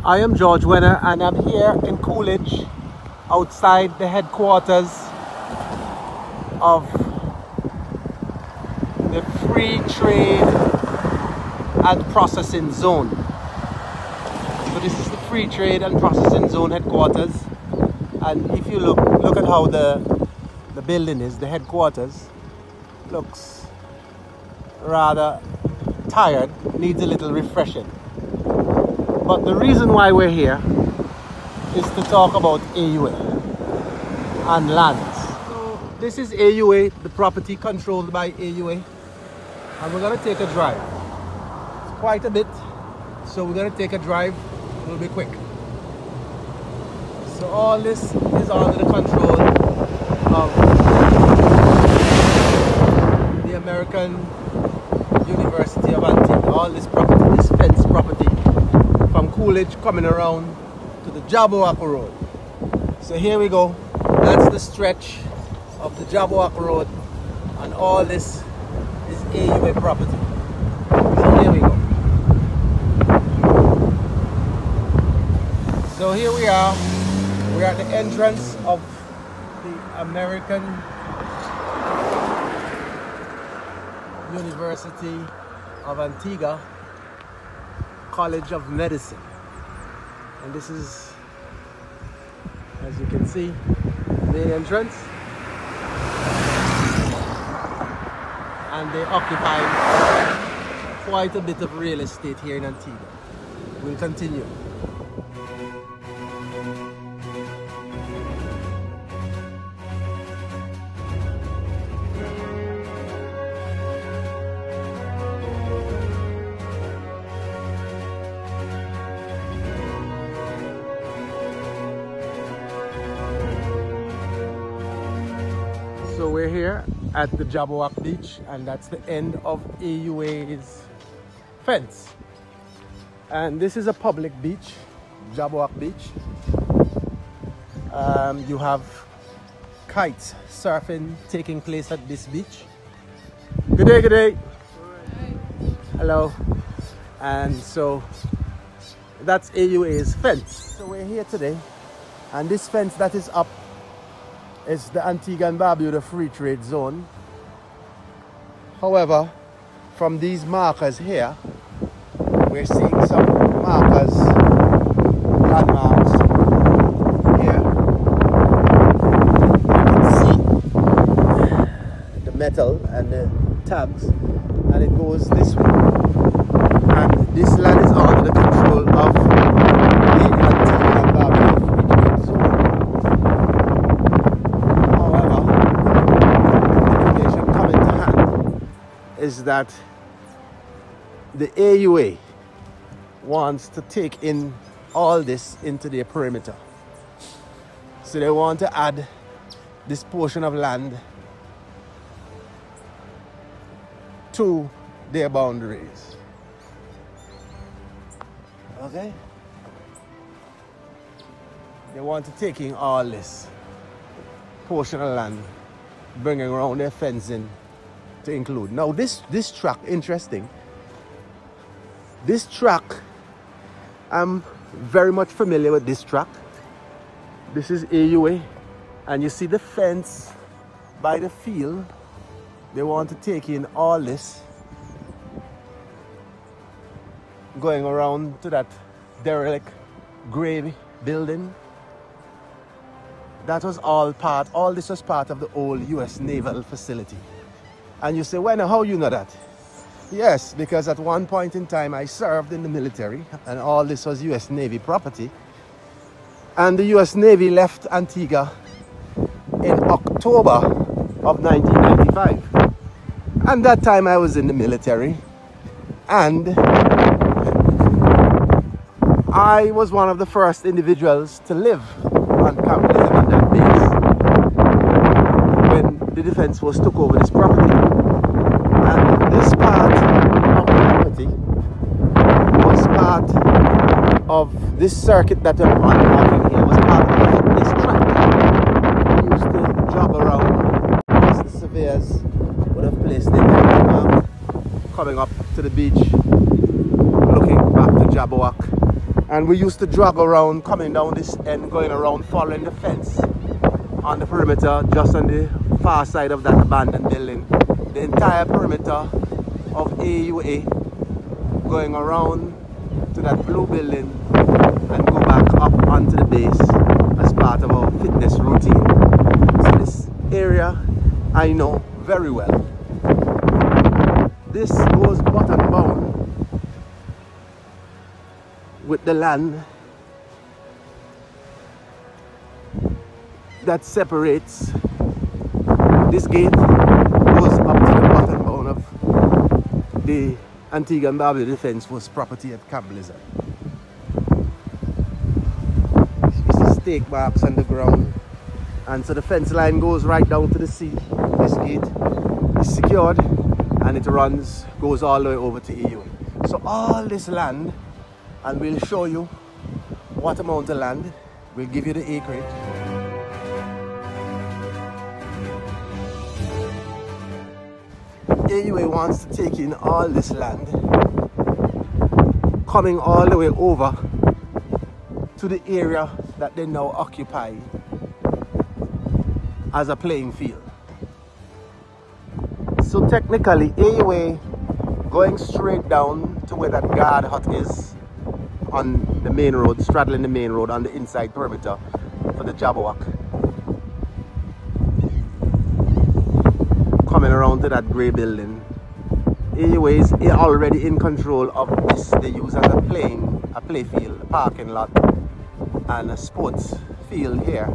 I am George WEHNER and I'm here in Coolidge outside the headquarters of the Free Trade and Processing Zone. So this is the Free Trade and Processing Zone headquarters, and if you look at how the building is, the headquarters looks rather tired, needs a little refreshing. But the reason why we're here is to talk about AUA and lands. So this is AUA, the property controlled by AUA, and we're going to take a drive. It's quite a bit, so we're going to take a drive. It'll be quick. So all this is under the control of the American University of Antigua. All this property, this fence property, from Coolidge coming around to the Jabberwock Road. So here we go. That's the stretch of the Jabberwock Road, and all this is AUA property. So here we go. So here we are. We're at the entrance of the American University of Antigua College of Medicine, and this is, as you can see, the main entrance, and they occupy quite a bit of real estate here in Antigua. We'll continue. So we're here at the Jabberwock Beach, and that's the end of AUA's fence. And this is a public beach, Jabberwock Beach. You have kite surfing taking place at this beach. Good day, good day. Hello. And so that's AUA's fence. So we're here today, and this fence that is up, it's the Antigua and Barbuda Free Trade Zone. However, from these markers here, we're seeing some markers, landmarks here. You can see the metal and the tags, and it goes this way. And this land is under the control of the Antigua and Barbuda Free Trade Zone. Is that the AUA wants to take in all this into their perimeter. So they want to add this portion of land to their boundaries. Okay? They want to take in all this portion of land, bringing around their fencing to include. Now this track, interesting. This track, I'm very much familiar with this track. This is AUA, and you see the fence by the field. They want to take in all this, going around to that derelict gray building. That was all this was part of the old US Naval facility. And you say, well, how you know that? Yes, because at one point in time I served in the military, and all this was US Navy property. And the US Navy left Antigua in October of 1995. And that time I was in the military, and I was one of the first individuals to live on that base when the defense was took over this property. And this part of the property was part of this circuit that I'm walking here, was part of the fitness track. We used to jog around as the surveyors would have placed their mark coming up to the beach, looking back to Jabberwock And we used to drag around, coming down this end, going around, following the fence on the perimeter, just on the far side of that abandoned building. The entire perimeter of AUA, going around to that blue building and go back up onto the base as part of our fitness routine. So this area I know very well. This goes bottom bound with the land that separates. This gate goes up to the bottom bound of the Antigua and Barbuda Defence Force property at Camp Blizzard. You see stake marks on the ground, and so the fence line goes right down to the sea. This gate is secured and it goes all the way over to AUA. So all this land, and we'll show you what amount of land, we'll give you the acreage. AUA wants to take in all this land, coming all the way over to the area that they now occupy as a playing field. So technically AUA going straight down to where that guard hut is on the main road, straddling the main road on the inside perimeter for the Jabberwock. Coming around to that grey building. AUA is already in control of this. They use as a play field, a parking lot and a sports field here.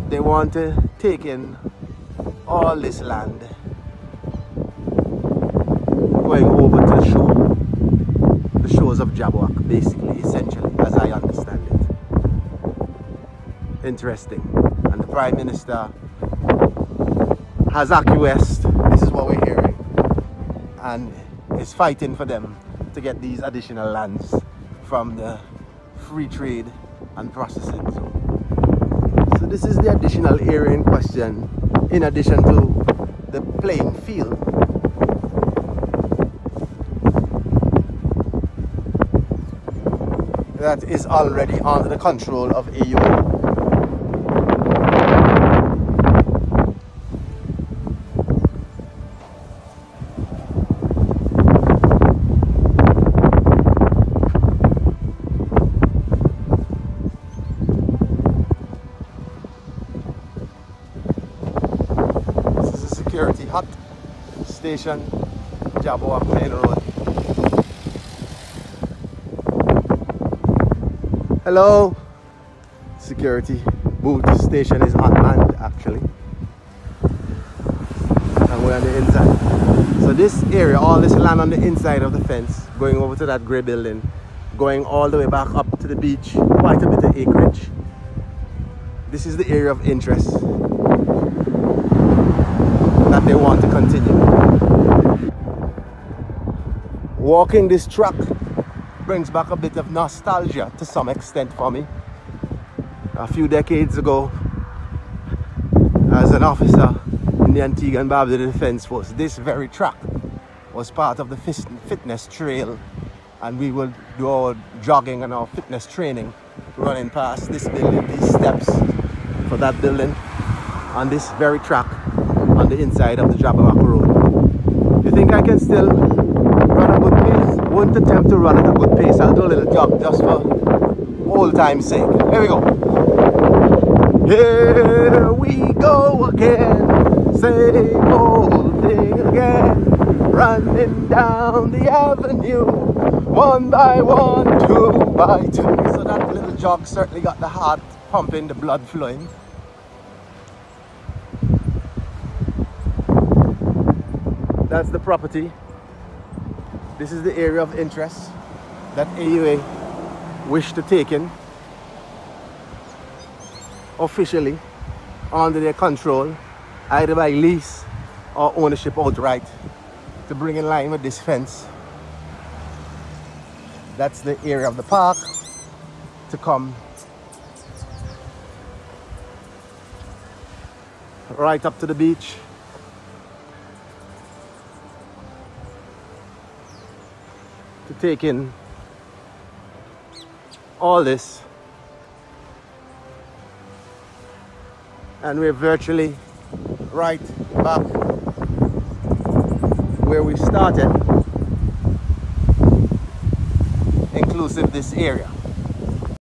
They want to take in all this land, going over to the shore, the shores of Jabberwock, basically, essentially, as I understand it. Interesting. And the Prime Minister has acquiesced, this is what we're hearing, and is fighting for them to get these additional lands from the free trade and processing zone. So this is the additional area in question, in addition to the playing field. That is already under the control of AUA. Security hut station, Jabberwock Main Road. Hello. Security booth station is unmanned actually, and we're on the inside. So this area, all this land on the inside of the fence, going over to that grey building, going all the way back up to the beach, quite a bit of acreage. This is the area of interest that they want to continue. Walking this track brings back a bit of nostalgia to some extent for me. A few decades ago, as an officer in the Antigua and Barbuda Defence Force, this very track was part of the fitness trail, and we would do our jogging and our fitness training running past this building, these steps for that building, on this very track on the inside of the Jabberwock Road. You think I can still run a good pace? Won't attempt to run at a good pace. I'll do a little jog just for old time's sake. Here we go. Here we go again, same old thing again, running down the avenue, one by one, two by two. So that little jog certainly got the heart pumping, the blood flowing. That's the property. This is the area of interest that AUA wish to take in officially under their control, either by lease or ownership outright, to bring in line with this fence. That's the area of the park to come right up to the beach. To take in all this, and we're virtually right back where we started, inclusive this area.